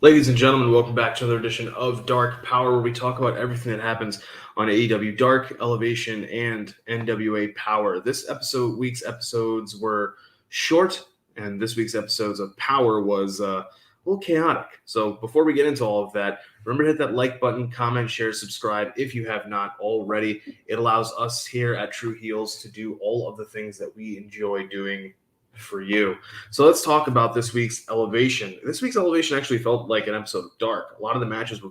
Ladies and gentlemen, welcome back to another edition of Dark Powerrr, where we talk about everything that happens on AEW Dark Elevation and NWA Powerrr. This week's episodes were short, and this week's episodes of Powerrr was a little chaotic. So before we get into all of that, remember to hit that like button, comment, share, subscribe if you have not already. It allows us here at True Heels to do all of the things that we enjoy doing for you. So let's talk about this week's Elevation. This week's Elevation actually felt like an episode of Dark. A lot of the matches were,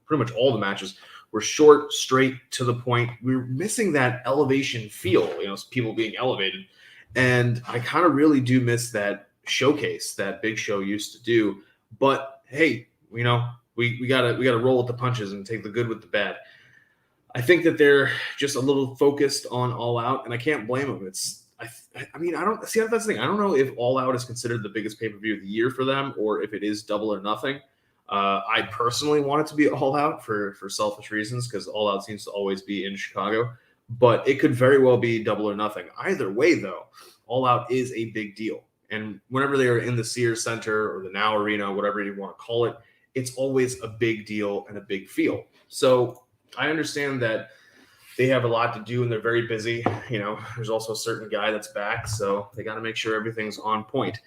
pretty much all the matches were short, straight, to the point. We were missing that Elevation feel, people being elevated. And I kind of really do miss that showcase that Big Show used to do. But hey, we gotta roll with the punches and take the good with the bad. I think that they're just a little focused on All Out, and I can't blame them. I don't see. That's the thing. I don't know if All Out is considered the biggest pay-per-view of the year for them, or if it is Double or Nothing. I personally want it to be All Out for selfish reasons, because All Out seems to always be in Chicago. But it could very well be Double or Nothing. Either way, though, All Out is a big deal. And whenever they are in the Sears Center or the Now Arena, whatever you want to call it, it's always a big deal and a big feel. So I understand that they have a lot to do and they're very busy. There's also a certain guy that's back, so they got to make sure everything's on point.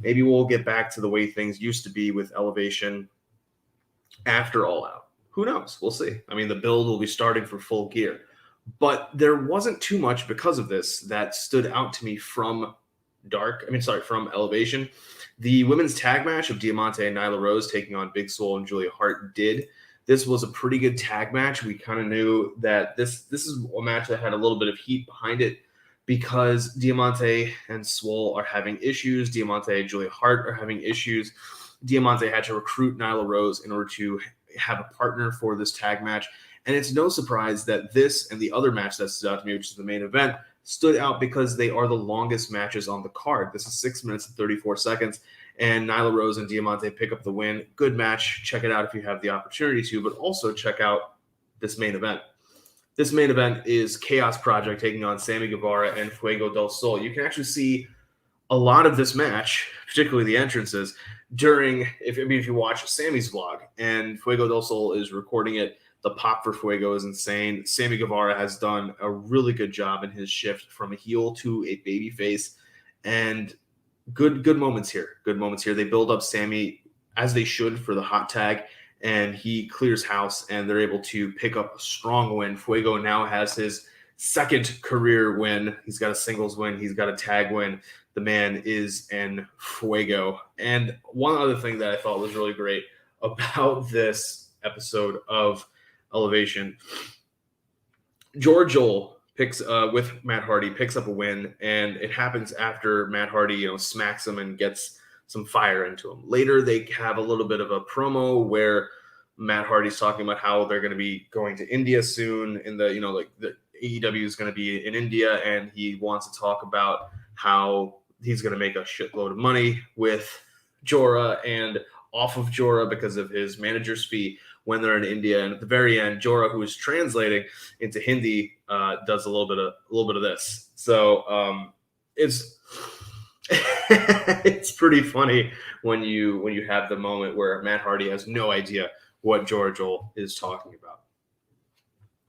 Maybe we'll get back to the way things used to be with Elevation after All Out. Who knows? We'll see. The build will be starting for Full Gear. But there wasn't too much because of this that stood out to me from from Elevation. The women's tag match of Diamante Nyla Rose taking on Big Swole and Julia Hart did. This was a pretty good tag match. We kind of knew that this is a match that had a little bit of heat behind it because Diamante and Swole are having issues. Diamante and Julia Hart are having issues. Diamante had to recruit Nyla Rose in order to have a partner for this tag match. And it's no surprise that this and the other match that stood out to me, which is the main event, stood out because they are the longest matches on the card. This is 6 minutes and 34 seconds. And Nyla Rose and Diamante pick up the win. Good match. Check it out if you have the opportunity to, but also check out this main event. This main event is Chaos Project taking on Sammy Guevara and Fuego del Sol. You can actually see a lot of this match, particularly the entrances, if you watch Sammy's vlog, and Fuego del Sol is recording it. The pop for Fuego is insane. Sammy Guevara has done a really good job in his shift from a heel to a babyface, and good moments here. Good moments here. They build up Sammy as they should for the hot tag, and he clears house, and they're able to pick up a strong win. Fuego now has his second career win. He's got a singles win. He's got a tag win. The man is in Fuego. And one other thing that I thought was really great about this episode of Elevation, George Joel with Matt Hardy picks up a win, and it happens after Matt Hardy, smacks him and gets some fire into him. Later, they have a little bit of a promo where Matt Hardy's talking about how they're going to be going to India soon, and the AEW is going to be in India, and he wants to talk about how he's going to make a shitload of money with Jorah and off of Jorah because of his manager's fee when they're in India. And at the very end, Jorah, who is translating into Hindi, does a little bit of this. So it's it's pretty funny when you have the moment where Matt Hardy has no idea what Jorah Joel is talking about.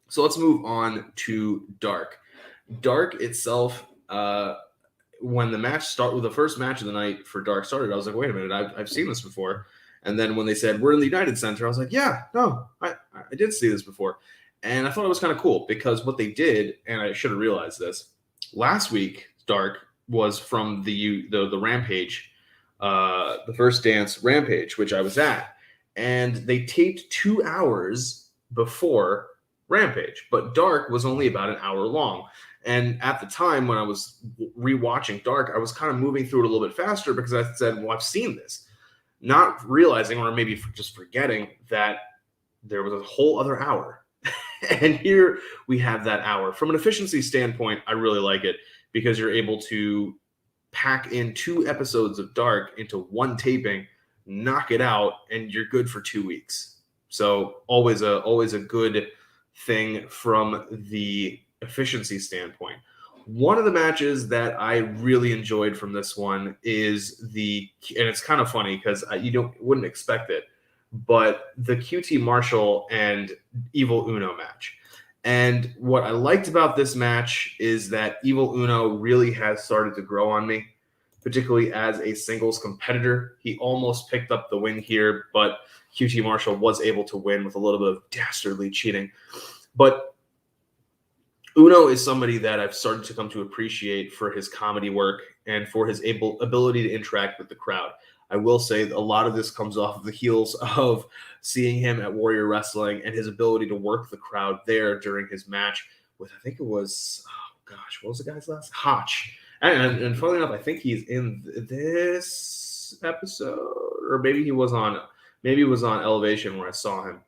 So let's move on to Dark. Dark itself, when the first match of the night for Dark started, I was like, wait a minute, I've seen this before. And then when they said, we're in the United Center, I was like, yeah, no, I did see this before. And I thought it was kind of cool because what they did, and I should have realized this, last week, Dark was from the Rampage, the First Dance Rampage, which I was at. And they taped 2 hours before Rampage, but Dark was only about an hour long. And at the time when I was rewatching Dark, I was kind of moving through it a little bit faster because I said, well, I've seen this. Not realizing, or maybe just forgetting, that there was a whole other hour. And here we have that hour. From an efficiency standpoint, I really like it because you're able to pack in 2 episodes of Dark into one taping, knock it out, and you're good for 2 weeks. So always a good thing from the efficiency standpoint. One of the matches that I really enjoyed from this one is and it's kind of funny because you wouldn't expect it, but the QT Marshall and Evil Uno match. And what I liked about this match is that Evil Uno really has started to grow on me, particularly as a singles competitor. He almost picked up the win here, but QT Marshall was able to win with a little bit of dastardly cheating. But Uno is somebody that I've started to come to appreciate for his comedy work and for his ability to interact with the crowd. I will say a lot of this comes off of the heels of seeing him at Warrior Wrestling and his ability to work the crowd there during his match with, I think it was, oh gosh, what was the guy's last? Hotch. And funnily enough, I think he's in this episode, or maybe it was on Elevation where I saw him.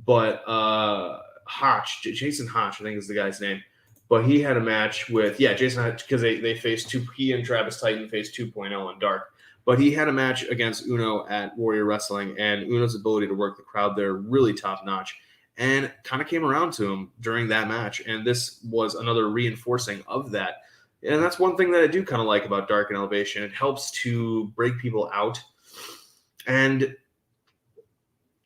But Hotch, Jason Hotch, I think is the guy's name. But he had a match with, Jason Hotch, because they faced he and Travis Titan faced 2.0 on Dark. But he had a match against Uno at Warrior Wrestling, and Uno's ability to work the crowd there really top-notch, and kind of came around to him during that match. And this was another reinforcing of that. And that's one thing that I do kind of like about Dark and Elevation. It helps to break people out. And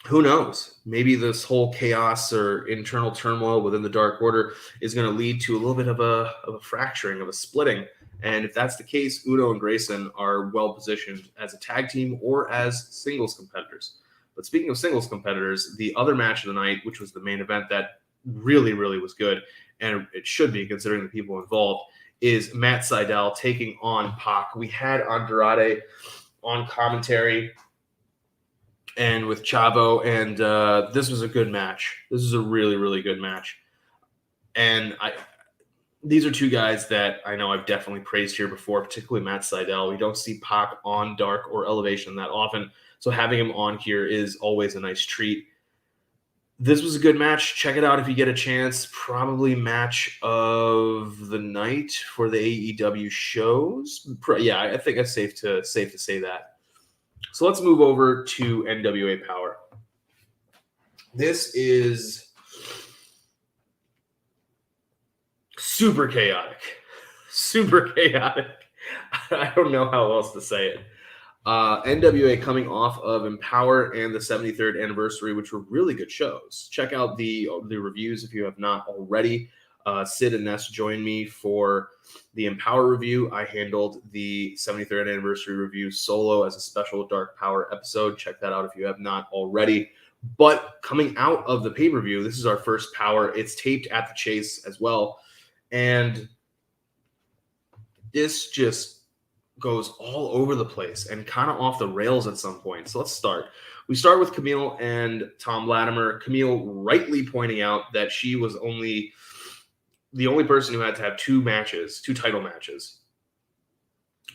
who knows? Maybe this whole chaos or internal turmoil within the Dark Order is going to lead to a little bit of a fracturing, of a splitting. And if that's the case, Uno and Grayson are well positioned as a tag team or as singles competitors. But speaking of singles competitors, the other match of the night, which was the main event that really, really was good, and it should be considering the people involved, is Matt Sydal taking on Pac. We had Andrade on commentary and with Chavo, and this was a good match. This is a really, really good match. And these are two guys that I know I've definitely praised here before, particularly Matt Sydal. We don't see Pac on Dark or Elevation that often, so having him on here is always a nice treat. This was a good match. Check it out if you get a chance. Probably match of the night for the AEW shows. Yeah, I think it's safe to say that. So let's move over to NWA Powerrr. This is super chaotic. Super chaotic. I don't know how else to say it. NWA coming off of Empowerrr and the 73rd anniversary, which were really good shows. Check out the reviews if you have not already. Sid and Ness joined me for the Empowerrr review. I handled the 73rd anniversary review solo as a special Dark Powerrr episode. Check that out if you have not already. But coming out of the pay-per-view, this is our first Powerrr. It's taped at the Chase as well. And this just goes all over the place and kind of off the rails at some point. So let's start. We start with Camille and Tom Latimer. Camille rightly pointing out that she was the only person who had to have two title matches.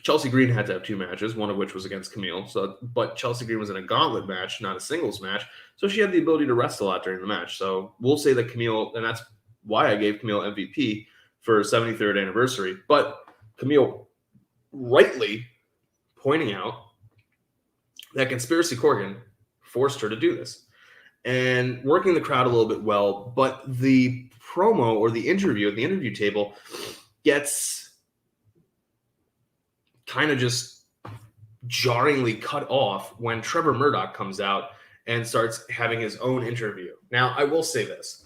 Chelsea Green had to have two matches, one of which was against Camille. But Chelsea Green was in a gauntlet match, not a singles match. So she had the ability to rest a lot during the match. So we'll say that Camille, and that's why I gave Camille MVP for 73rd anniversary. But Camille rightly pointing out that Conspiracy Corgan forced her to do this and working the crowd a little bit well, but the promo or the interview at the interview table gets kind of just jarringly cut off when Trevor Murdoch comes out and starts having his own interview. Now, I will say this.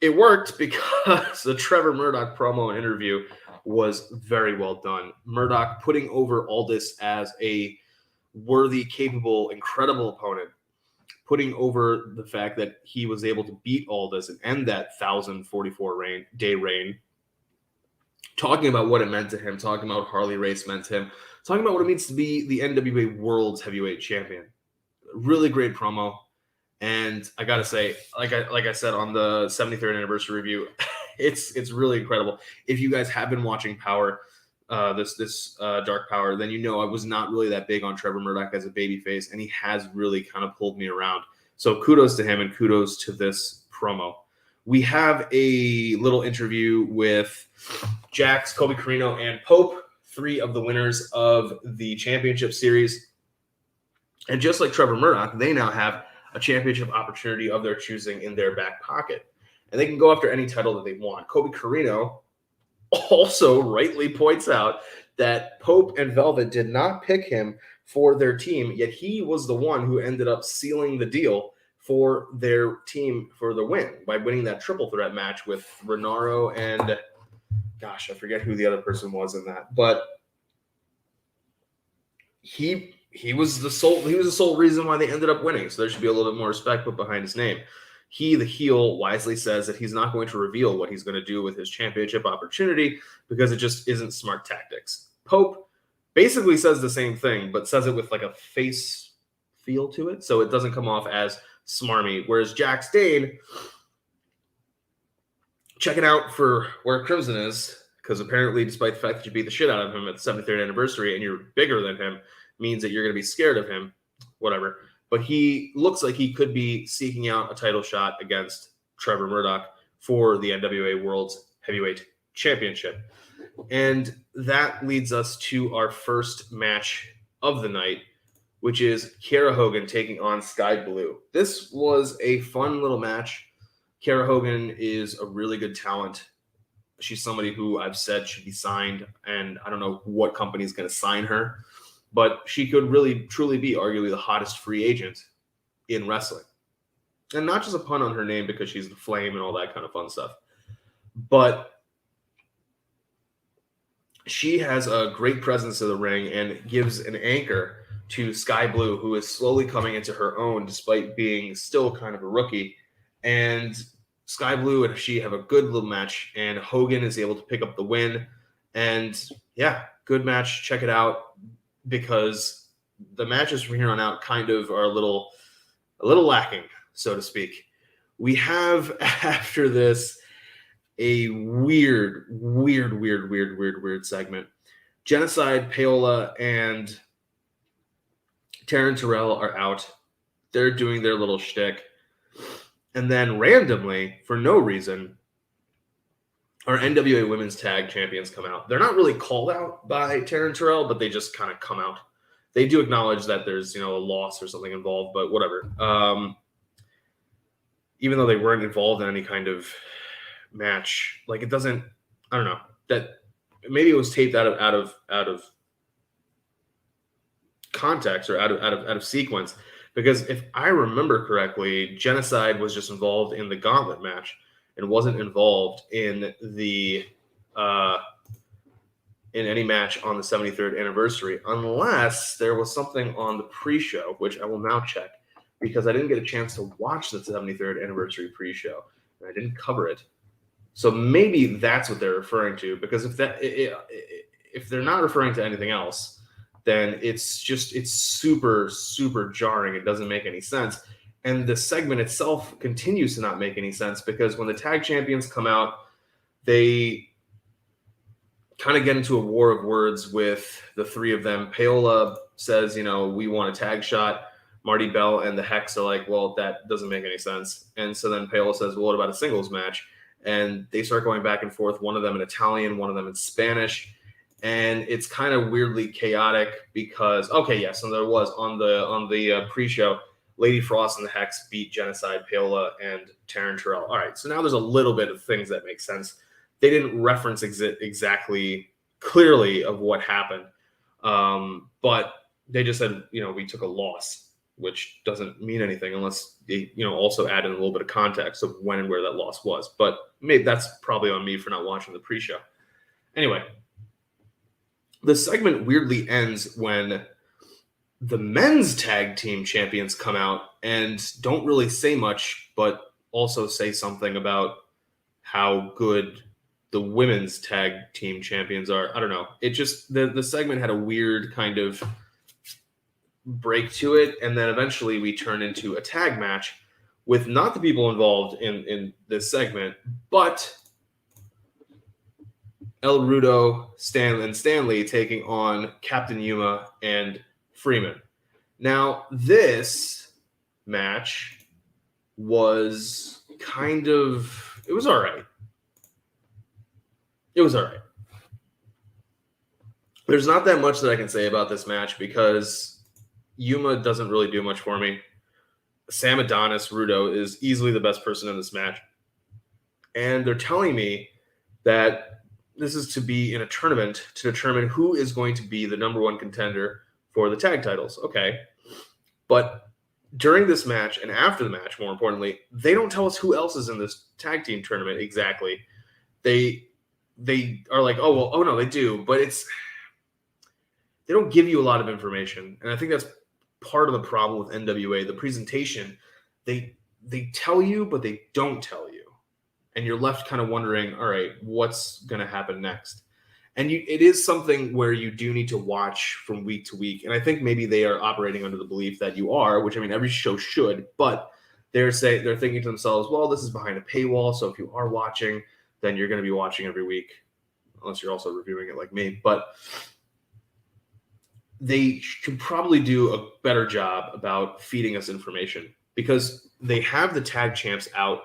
It worked because the Trevor Murdoch promo and interview was very well done. Murdoch putting over Aldis as a worthy, capable, incredible opponent, putting over the fact that he was able to beat Aldis and end that 1,044-day reign, talking about what it meant to him, talking about what Harley Race meant to him, talking about what it means to be the NWA World's Heavyweight Champion. Really great promo. And I got to say, like I said on the 73rd anniversary review, it's really incredible. If you guys have been watching Powerrr, this Dark Powerrr, then you know I was not really that big on Trevor Murdoch as a babyface, and he has really kind of pulled me around. So kudos to him and kudos to this promo. We have a little interview with Jax, Kobe Carino, and Pope, three of the winners of the championship series. And just like Trevor Murdoch, they now have a championship opportunity of their choosing in their back pocket. And they can go after any title that they want. Kobe Carino also rightly points out that Pope and Velvet did not pick him for their team, yet he was the one who ended up sealing the deal for their team for the win by winning that triple threat match with Renaro and, gosh, I forget who the other person was in that, but he was the sole reason why they ended up winning. So there should be a little bit more respect put behind his name. He, the heel, wisely says that he's not going to reveal what he's going to do with his championship opportunity because it just isn't smart tactics. Pope basically says the same thing, but says it with like a face feel to it, so it doesn't come off as smarmy. Whereas Jax Dane, checking out for where Crimson is, because apparently, despite the fact that you beat the shit out of him at the 73rd anniversary and you're bigger than him, means that you're going to be scared of him, whatever. But he looks like he could be seeking out a title shot against Trevor Murdoch for the NWA World Heavyweight Championship. And that leads us to our first match of the night, which is Kiera Hogan taking on Sky Blue. This was a fun little match. Kiera Hogan is a really good talent. She's somebody who I've said should be signed, and I don't know what company is going to sign her, but she could really, truly be arguably the hottest free agent in wrestling. And not just a pun on her name because she's the Flame and all that kind of fun stuff, but she has a great presence in the ring and gives an anchor to Sky Blue, who is slowly coming into her own despite being still kind of a rookie. And Sky Blue and she have a good little match, and Hogan is able to pick up the win. And yeah, good match. Check it out, because the matches from here on out kind of are a little lacking, so to speak. We have after this a weird segment. Genocide, Paola, and Taryn Terrell are out. They're doing their little shtick. And then randomly, for no reason, our NWA Women's Tag Champions come out. They're not really called out by Taryn Terrell, but they just kind of come out. They do acknowledge that there's, a loss or something involved, but whatever. Even though they weren't involved in any kind of match, like it doesn't, I don't know, that maybe it was taped out of context or out of sequence, because if I remember correctly, Genocide was just involved in the gauntlet match and wasn't involved in the in any match on the 73rd anniversary, unless there was something on the pre-show, which I will now check because I didn't get a chance to watch the 73rd anniversary pre-show and I didn't cover it. So maybe that's what they're referring to, because if they're not referring to anything else, then it's super, super jarring. It doesn't make any sense. And the segment itself continues to not make any sense, because when the tag champions come out, they kind of get into a war of words with the three of them. Paola says, we want a tag shot. Marty Bell and the Hex are like, well, that doesn't make any sense. And so then Paola says, well, what about a singles match? And they start going back and forth, one of them in Italian, one of them in Spanish. And it's kind of weirdly chaotic because, so there was on the pre-show, Lady Frost and the Hex beat Genocide, Paola, and Taryn Terrell. All right, so now there's a little bit of things that make sense. They didn't reference exactly clearly of what happened, but they just said, we took a loss, which doesn't mean anything unless they, also add in a little bit of context of when and where that loss was. But maybe that's probably on me for not watching the pre-show. Anyway, the segment weirdly ends when the men's tag team champions come out and don't really say much, but also say something about how good the women's tag team champions are. I don't know. It just, the segment had a weird kind of break to it, and then eventually we turn into a tag match with not the people involved in this segment, but El Rudo, Stanley taking on Captain Yuma and Freeman. Now, this match was it was all right. It was all right. There's not that much that I can say about this match because Yuma doesn't really do much for me. Sam Adonis, Rudo, is easily the best person in this match. And they're telling me that this is to be in a tournament to determine who is going to be the number one contender for the tag titles. Okay. But during this match and after the match, more importantly, they don't tell us who else is in this tag team tournament exactly. They are like, oh, well, oh, no, they do. But they don't give you a lot of information. And I think that's part of the problem with NWA. The presentation, they tell you, but they don't tell you. And you're left kind of wondering, all right, what's going to happen next? And it is something where you do need to watch from week to week. And I think maybe they are operating under the belief that you are, which I mean, every show should, but they're thinking to themselves, well, this is behind a paywall. So if you are watching, then you're going to be watching every week, unless you're also reviewing it like me. But they could probably do a better job about feeding us information, because they have the tag champs out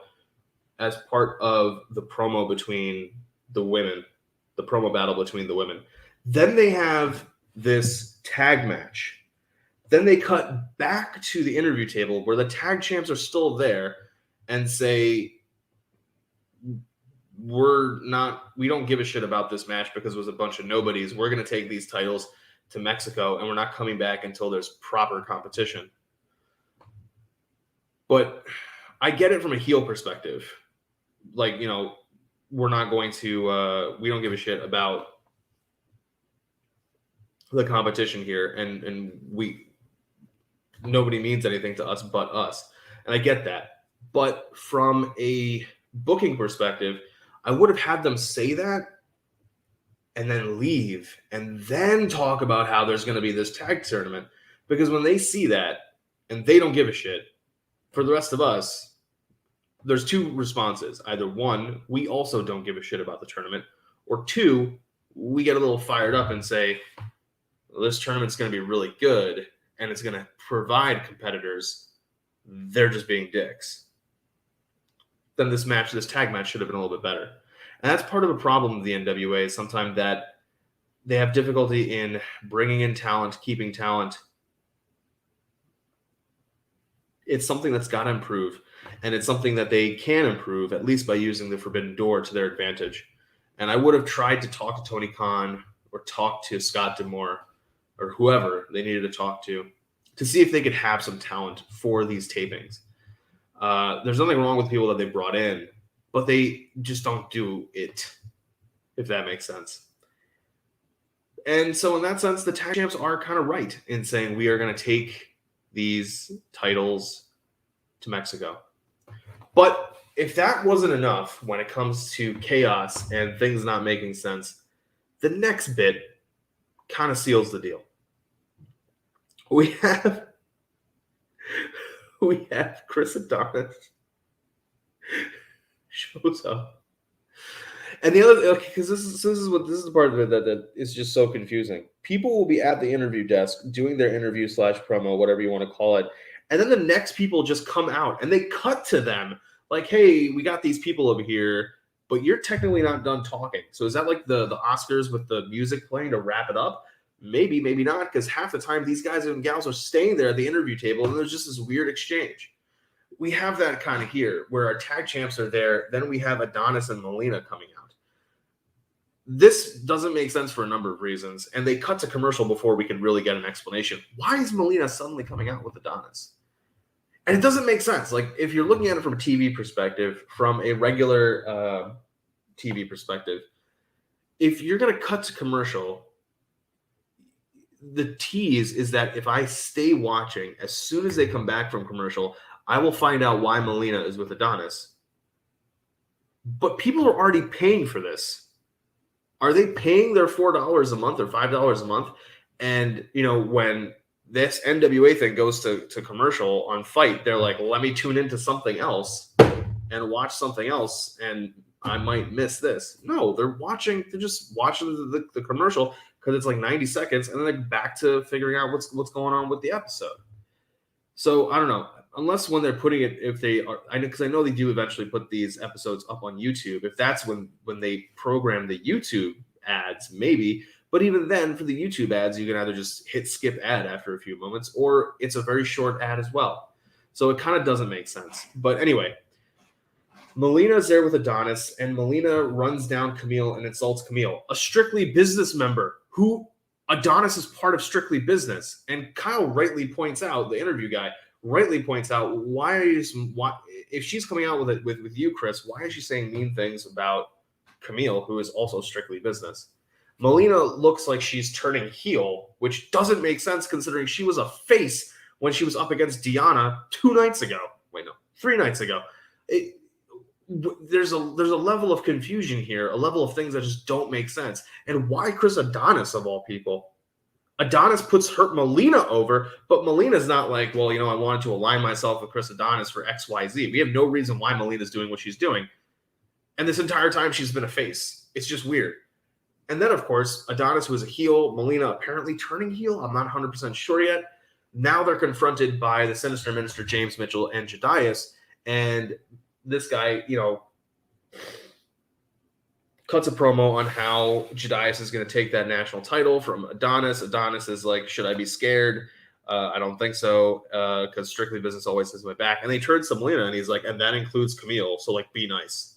as part of the promo between the women, the promo battle between the women. Then they have this tag match. Then they cut back to the interview table where the tag champs are still there and say, we don't give a shit about this match because it was a bunch of nobodies. We're going to take these titles to Mexico and we're not coming back until there's proper competition. But I get it from a heel perspective. Like, you know, we're not going to, we don't give a shit about the competition here. And nobody means anything to us but us. And I get that. But from a booking perspective, I would have had them say that and then leave and then talk about how there's going to be this tag tournament. Because when they see that and they don't give a shit, for the rest of us, there's two responses. Either one, we also don't give a shit about the tournament, or two, we get a little fired up and say, well, this tournament's going to be really good and it's going to provide competitors. They're just being dicks. Then this tag match should have been a little bit better. And that's part of the problem of the NWA, is sometimes that they have difficulty in bringing in talent, keeping talent. It's something that's got to improve, and it's something that they can improve, at least by using the Forbidden Door to their advantage. And I would have tried to talk to Tony Khan or talk to Scott D'Amore or whoever they needed to talk to see if they could have some talent for these tapings. There's nothing wrong with people that they brought in, but they just don't do it, if that makes sense. And so in that sense, the tag champs are kind of right in saying we are going to take these titles to Mexico. But if that wasn't enough when it comes to chaos and things not making sense, the next bit kind of seals the deal. We have Chris Adonis shows up. And the other, because this is the part of it that is just so confusing. People will be at the interview desk doing their interview / promo, whatever you want to call it, and then the next people just come out and they cut to them like, "Hey, we got these people over here, but you're technically not done talking." So is that like the Oscars with the music playing to wrap it up? Maybe, maybe not, because half the time these guys and gals are staying there at the interview table, and there's just this weird exchange. We have that kind of here, where our tag champs are there. Then we have Adonis and Melina coming out. This doesn't make sense for a number of reasons, and they cut to commercial before we can really get an explanation. Why is Melina suddenly coming out with Adonis? And it doesn't make sense. Like, if you're looking at it from a TV perspective, from a regular TV perspective, if you're going to cut to commercial, the tease is that if I stay watching, as soon as they come back from commercial, I will find out why Melina is with Adonis. But people are already paying for this. Are they paying their $4 a month or $5 a month? And, you know, when this NWA thing goes to commercial on Fight, they're like, let me tune into something else and watch something else, and I might miss this. No, they're just watching the commercial because it's like 90 seconds, and then they're back to figuring out what's going on with the episode. So I don't know. Unless when they're putting it, if they are, because I know they do eventually put these episodes up on YouTube. If that's when they program the YouTube ads, maybe. But even then, for the YouTube ads, you can either just hit skip ad after a few moments, or it's a very short ad as well. So it kind of doesn't make sense. But anyway, Melina's there with Adonis, and Melina runs down Camille and insults Camille, a Strictly business member who Adonis is part of Strictly Business. And Kyle rightly points out, the interview guy rightly points out, why if she's coming out with you, Chris, why is she saying mean things about Camille, who is also Strictly Business? Melina looks like she's turning heel, which doesn't make sense considering she was a face when she was up against Deanna 2 nights ago. Wait, no, 3 nights ago. There's a level of confusion here, a level of things that just don't make sense. And why Chris Adonis of all people? Adonis puts Melina over, but Melina's not like, well, I wanted to align myself with Chris Adonis for XYZ. We have no reason why Melina's doing what she's doing. And this entire time she's been a face. It's just weird. And then, of course, Adonis was a heel, Melina apparently turning heel. I'm not 100% sure yet. Now they're confronted by the Sinister Minister, James Mitchell, and Jedias. And this guy, cuts a promo on how Jedias is going to take that national title from Adonis. Adonis is like, should I be scared? I don't think so, because Strictly Business always has my back. And they turn to Melina, and he's like, and that includes Camille, so, be nice.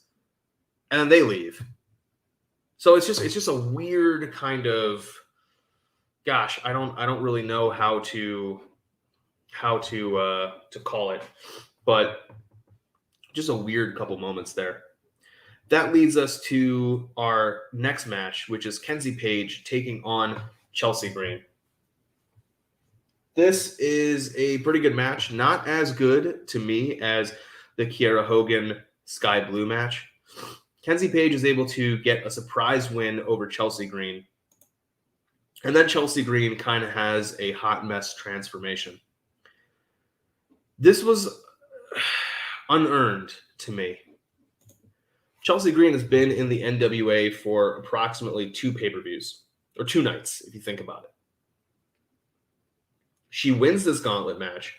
And then they leave. So it's just a weird kind of, gosh, I don't really know how to call it, but just a weird couple moments there. That leads us to our next match, which is Kenzie Page taking on Chelsea Green. This is a pretty good match, not as good to me as the Kiera Hogan Sky Blue match. Kenzie Page is able to get a surprise win over Chelsea Green. And then Chelsea Green kind of has a hot mess transformation. This was unearned to me. Chelsea Green has been in the NWA for approximately 2 pay-per-views, or 2 nights, if you think about it. She wins this gauntlet match.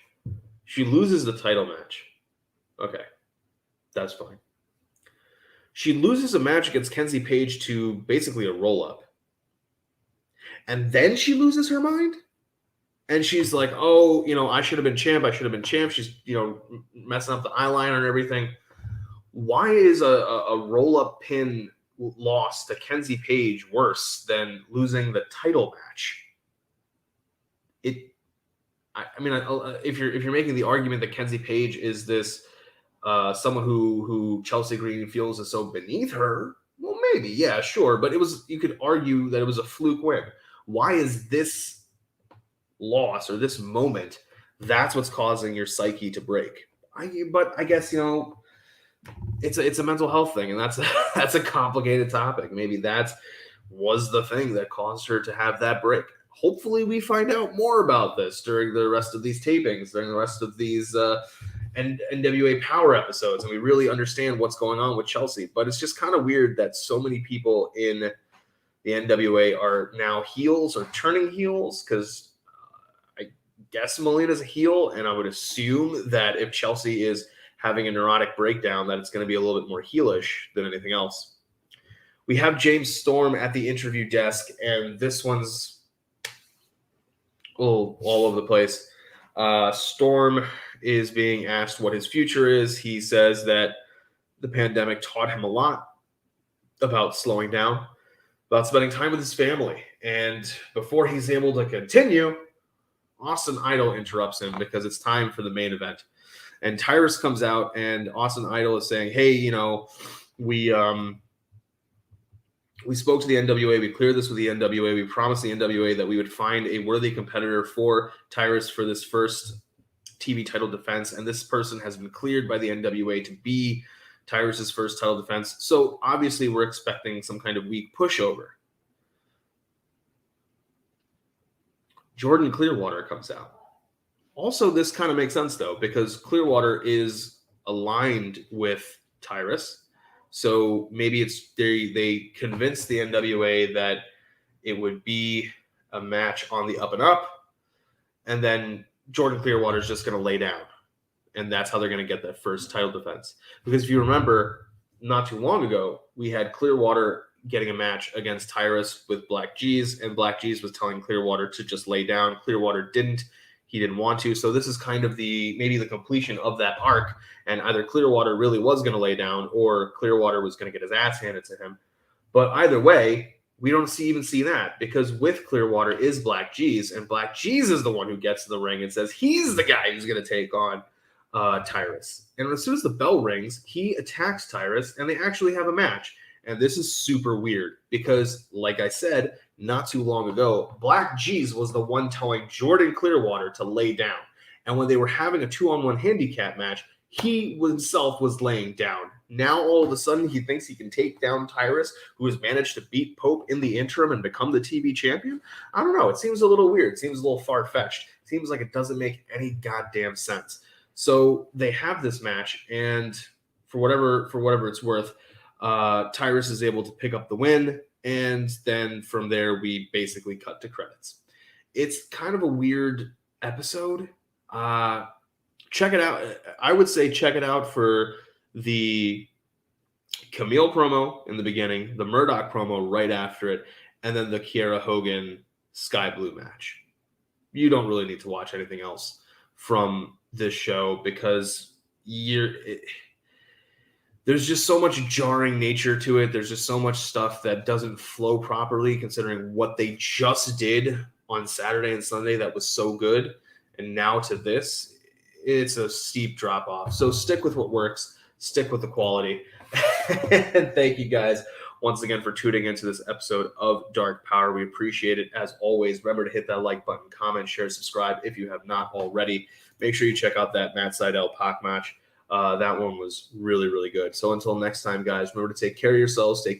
She loses the title match. Okay, that's fine. She loses a match against Kenzie Page to basically a roll-up. And then she loses her mind? And she's like, oh, I should have been champ. She's, messing up the eyeliner and everything. Why is a roll-up pin loss to Kenzie Page worse than losing the title match? If you're making the argument that Kenzie Page is this someone who Chelsea Green feels is so beneath her, well, maybe, yeah, sure. But you could argue that it was a fluke win. Why is this loss or this moment, that's what's causing your psyche to break? But I guess, it's a mental health thing, and that's a complicated topic. Maybe that was the thing that caused her to have that break. Hopefully we find out more about this during the rest of these tapings, during the rest of these NWA Powerrr episodes, and we really understand what's going on with Chelsea. But it's just kind of weird that so many people in the NWA are now heels or turning heels, because I guess Melina's a heel, and I would assume that if Chelsea is having a neurotic breakdown, that it's going to be a little bit more heelish than anything else. We have James Storm at the interview desk, and this one's all over the place. Storm is being asked what his future is. He says that the pandemic taught him a lot about slowing down, about spending time with his family. And before he's able to continue, Austin Idol interrupts him because it's time for the main event. And Tyrus comes out, and Austin Idol is saying, hey, we spoke to the NWA. We cleared this with the NWA. We promised the NWA that we would find a worthy competitor for Tyrus for this first TV title defense. And this person has been cleared by the NWA to be Tyrus's first title defense. So obviously we're expecting some kind of weak pushover. Jordan Clearwater comes out. Also, this kind of makes sense, though, because Clearwater is aligned with Tyrus. So maybe it's they convinced the NWA that it would be a match on the up and up, and then Jordan Clearwater is just going to lay down, and that's how they're going to get that first title defense. Because if you remember, not too long ago, we had Clearwater getting a match against Tyrus with Black G's, and Black G's was telling Clearwater to just lay down. Clearwater didn't. He didn't want to. So this is kind of maybe the completion of that arc. And either Clearwater really was going to lay down, or Clearwater was going to get his ass handed to him. But either way, we don't even see that, because with Clearwater is Black G's, and Black G's is the one who gets to the ring and says he's the guy who's going to take on Tyrus. And as soon as the bell rings, he attacks Tyrus, and they actually have a match. And this is super weird because, like I said, not too long ago, Black G's was the one telling Jordan Clearwater to lay down. And when they were having a 2-on-1 handicap match, he himself was laying down. Now, all of a sudden, he thinks he can take down Tyrus, who has managed to beat Pope in the interim and become the TV champion. I don't know. It seems a little weird. It seems a little far-fetched. It seems like it doesn't make any goddamn sense. So they have this match, and for whatever it's worth, Tyrus is able to pick up the win, and then from there, we basically cut to credits. It's kind of a weird episode. Check it out. I would say check it out for the Camille promo in the beginning, the Murdoch promo right after it, and then the Kiera Hogan Sky Blue match. You don't really need to watch anything else from this show because there's just so much jarring nature to it. There's just so much stuff that doesn't flow properly considering what they just did on Saturday and Sunday that was so good. And now to this, it's a steep drop off. So stick with what works. Stick with the quality. And thank you guys once again for tuning into this episode of Dark Powerrr. We appreciate it as always. Remember to hit that like button, comment, share, subscribe if you have not already. Make sure you check out that Matt Sydal Pac match. That one was really, really good. So until next time, guys, remember to take care of yourselves. Stay